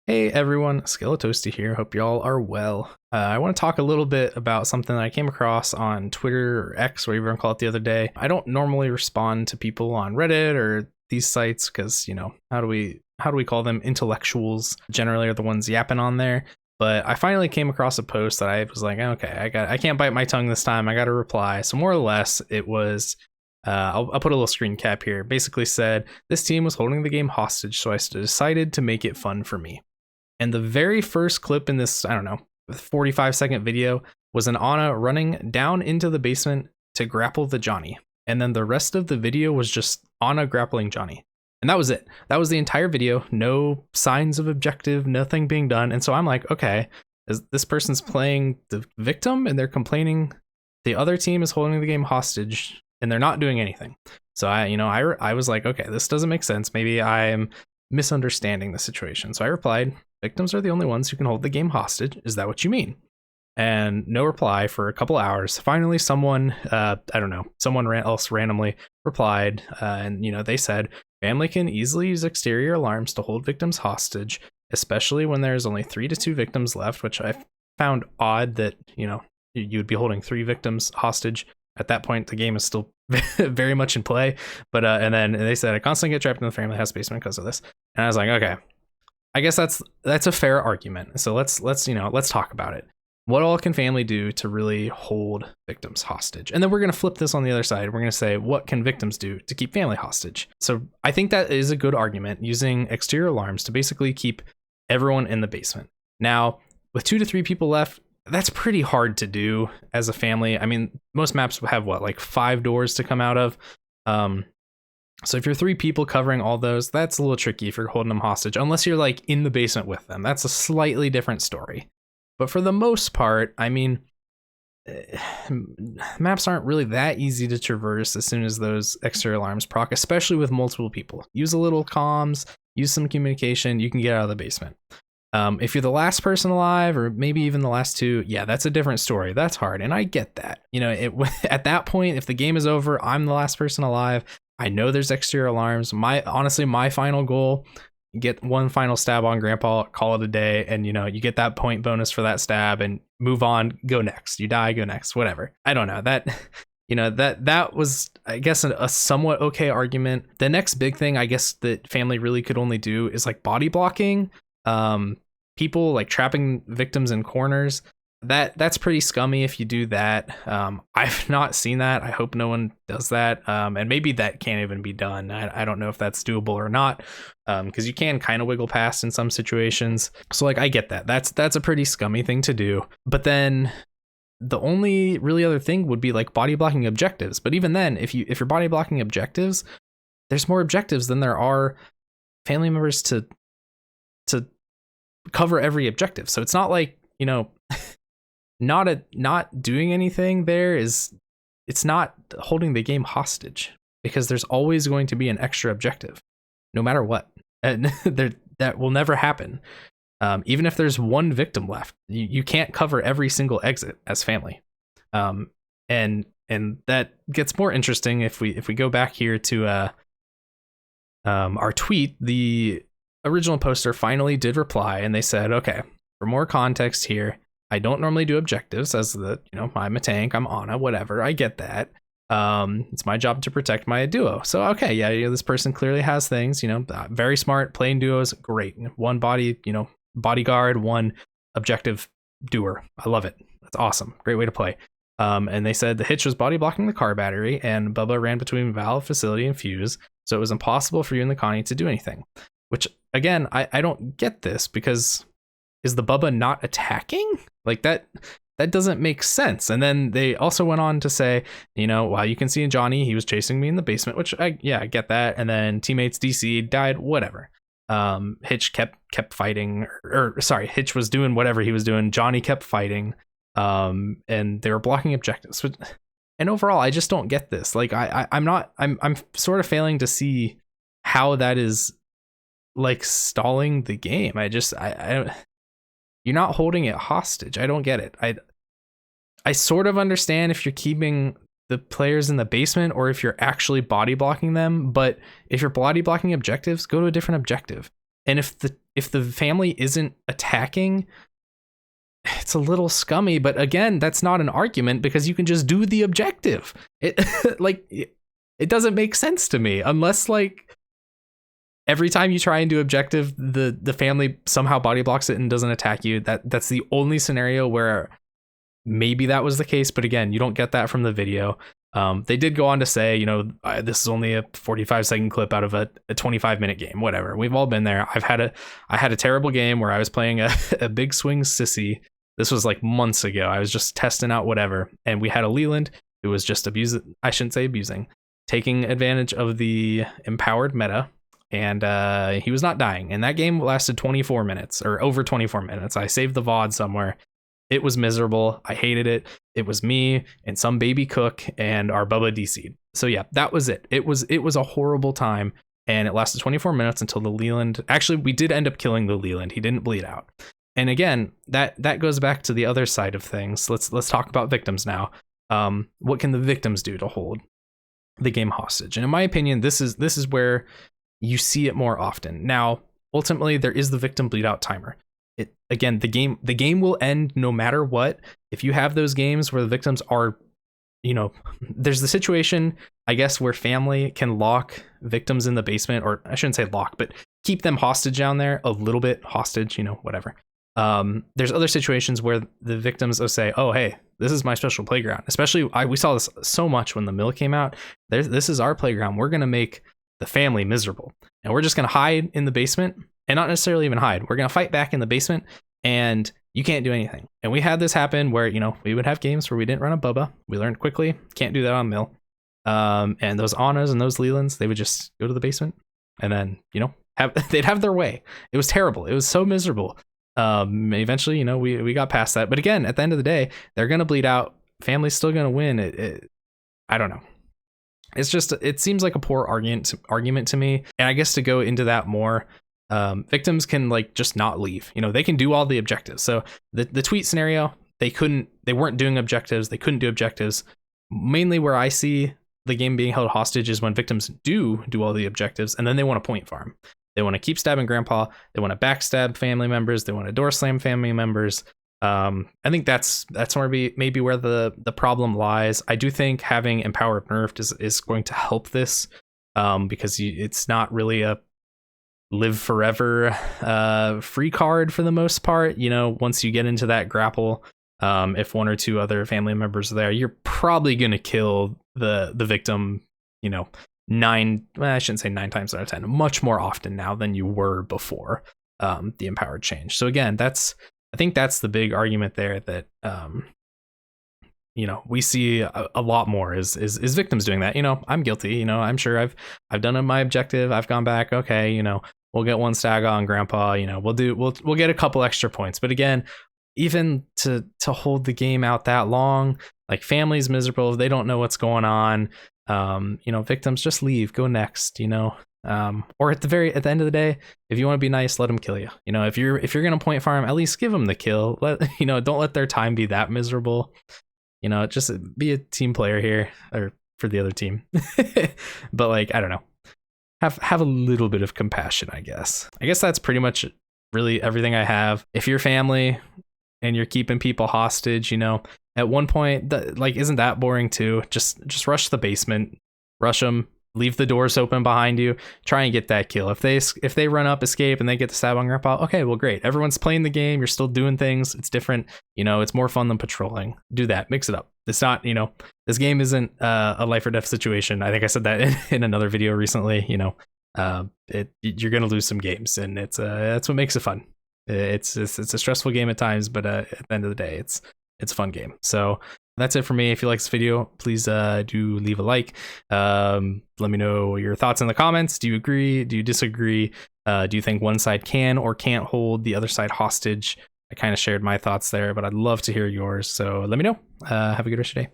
Hey everyone, Skeletoasty here. Hope y'all are well. I want to talk a little bit about something that I came across on Twitter or X, whatever you want to call it, the other day. I don't normally respond to people on Reddit or these sites because, how do we call them? Intellectuals generally are the ones yapping on there. But I finally came across a post that I was like, okay, I can't bite my tongue this time. I got to reply. So more or less, it was. I'll put a little screen cap here. Basically said this team was holding the game hostage, so I decided to make it fun for me. And the very first clip in this, 45-second video was an Ana running down into the basement to grapple the Johnny. And then the rest of the video was just Ana grappling Johnny. And that was it. That was the entire video. No signs of objective, nothing being done. And so I'm like, okay, this person's playing the victim and they're complaining the other team is holding the game hostage and they're not doing anything. So I was like, okay, this doesn't make sense. Maybe I'm misunderstanding the situation. So I replied, victims are the only ones who can hold the game hostage. Is that what you mean? And no reply for a couple hours. Finally, someone else randomly replied, and they said, family can easily use exterior alarms to hold victims hostage, especially when there's only 3 to 2 victims left, which I found odd that, you would be holding 3 victims hostage. At that point, the game is still very much in play. But and then they said, I constantly get trapped in the family house basement because of this. And I was like, okay, I guess that's a fair argument. So let's talk about it. What all can family do to really hold victims hostage? And then we're going to flip this on the other side. We're going to say, what can victims do to keep family hostage? So I think that is a good argument, using exterior alarms to basically keep everyone in the basement. Now, with 2 to 3 people left, that's pretty hard to do as a family. I mean, most maps have 5 doors to come out of. So if you're 3 people covering all those, that's a little tricky if you're holding them hostage, unless you're in the basement with them. That's a slightly different story. But for the most part, I mean, maps aren't really that easy to traverse as soon as those exterior alarms proc, especially with multiple people. Use a little comms, use some communication, you can get out of the basement. If you're the last person alive, or maybe even the last 2, yeah, that's a different story. That's hard, and I get that. At that point, if the game is over, I'm the last person alive. I know there's exterior alarms. My final goal, get one final stab on Grandpa, call it a day, and you get that point bonus for that stab, and move on, go next. You die, go next, whatever. I don't know that. That was, I guess, a somewhat okay argument. The next big thing, I guess, that family really could only do is body blocking. People trapping victims in corners. That's pretty scummy if you do that. I've not seen that. I hope no one does that. And maybe that can't even be done. I don't know if that's doable or not, because you can kind of wiggle past in some situations. So I get that. That's a pretty scummy thing to do. But then the only really other thing would be body blocking objectives. But even then, if you're body blocking objectives, there's more objectives than there are family members to cover every objective. So it's not not doing anything there it's not holding the game hostage, because there's always going to be an extra objective no matter what, and that will never happen. Even if there's 1 victim left, you can't cover every single exit as family. And that gets more interesting if we go back here to our tweet. The original poster finally did reply, and they said, okay, for more context here, I don't normally do objectives as I'm a tank, I'm Ana, whatever. I get that. It's my job to protect my duo. So, okay, yeah, this person clearly has things, very smart, playing duos, great. 1 body, bodyguard, 1 objective doer. I love it. That's awesome. Great way to play. And they said the hitch was body blocking the car battery, and Bubba ran between Valve, Facility, and Fuse, so it was impossible for you and the Connie to do anything. Which, again, I don't get this, because is the Bubba not attacking? That doesn't make sense. And then they also went on to say, while you can see in Johnny, he was chasing me in the basement, which I get that. And then teammates DC died, whatever. Hitch kept fighting, Hitch was doing whatever he was doing. Johnny kept fighting, and they were blocking objectives. And overall, I just don't get this. I'm sort of failing to see how that is stalling the game. I you're not holding it hostage. I don't get it. I sort of understand if you're keeping the players in the basement or if you're actually body blocking them, but if you're body blocking objectives, go to a different objective. And if if the family isn't attacking, it's a little scummy. But again, that's not an argument because you can just do the objective. It like it doesn't make sense to me unless like every time you try and do objective, the family somehow body blocks it and doesn't attack you. That's the only scenario where maybe that was the case. But again, you don't get that from the video. They did go on to say, you know, this is only a 45-second clip out of a 25-minute game, whatever. We've all been there. I had a terrible game where I was playing a big swing sissy. This was like months ago. I was just testing out whatever. And we had a Leland who was just taking advantage of the empowered meta. And he was not dying. And that game lasted 24 minutes or over 24 minutes. I saved the VOD somewhere. It was miserable. I hated it. It was me and some baby cook and our Bubba DC'd. So yeah, that was it. It was a horrible time, and it lasted 24 minutes until the Leland. Actually, we did end up killing the Leland. He didn't bleed out. And again, that goes back to the other side of things. Let's talk about victims now. What can the victims do to hold the game hostage? And in my opinion, this is where you see it more often. Now, ultimately, there is the victim bleed out timer. The game will end no matter what. If you have those games where the victims are, you know, there's the situation, I guess, where family can lock victims in the basement, or I shouldn't say lock, but keep them hostage down there, a little bit hostage, you know, whatever. There's other situations where the victims will say, oh, hey, this is my special playground. Especially, we saw this so much when the mill came out. This is our playground. We're going to make the family miserable. And we're just going to hide in the basement. And not necessarily even hide. We're going to fight back in the basement, and you can't do anything. And we had this happen where, you know, we would have games where we didn't run a Bubba. We learned quickly, can't do that on mill. And those Annas and those Lelands, they would just go to the basement and then, you know, they'd have their way. It was terrible. It was so miserable. Eventually, you know, we got past that. But again, at the end of the day, they're going to bleed out. Family's still going to win. I don't know. It's just, it seems like a poor argument to me. And I guess to go into that more, victims can like just not leave. You know, they can do all the objectives. So the tweet scenario, they weren't doing objectives. They couldn't do objectives. Mainly where I see the game being held hostage is when victims do all the objectives, and then they want to point farm. They want to keep stabbing grandpa. They want to backstab family members. They want to door slam family members. I think that's maybe where the problem lies. I do think having empowered nerfed is going to help this, because it's not really a live forever free card for the most part. You know, once you get into that grapple, if one or two other family members are there, you're probably gonna kill the victim, you know, I shouldn't say 9 times out of 10, much more often now than you were before the empowered change. So again, I think that's the big argument there, that you know, we see a lot more is victims doing that. You know, I'm guilty. You know, I'm sure I've done my objective. I've gone back. Okay, you know, we'll get one stag on grandpa. You know, we'll get a couple extra points. But again, even to hold the game out that long, like, family's miserable. They don't know what's going on. You know, victims, just leave, go next. You know, or at the end of the day, if you want to be nice, let them kill you. You know, if you're gonna point farm, at least give them the kill. Don't let their time be that miserable. You know, just be a team player here, or for the other team. But like, I don't know, have a little bit of compassion, I guess. That's pretty much really everything I have. If you're family and you're keeping people hostage, you know, at one point, isn't that boring too? Just rush the basement, rush them, leave the doors open behind you, try and get that kill. If they run up, escape, and they get the stab on grandpa, okay, well, great. Everyone's playing the game. You're still doing things. It's different. You know, it's more fun than patrolling. Do that. Mix it up. It's not, you know, this game isn't a life or death situation. I think I said that in another video recently. You know, you're gonna lose some games, and that's what makes it fun. It's a stressful game at times, but at the end of the day, it's a fun game. So that's it for me. If you like this video, please do leave a like. Let me know your thoughts in the comments. Do you agree? Do you disagree? Do you think one side can or can't hold the other side hostage? I kind of shared my thoughts there, but I'd love to hear yours. So let me know. Have a good rest of your day.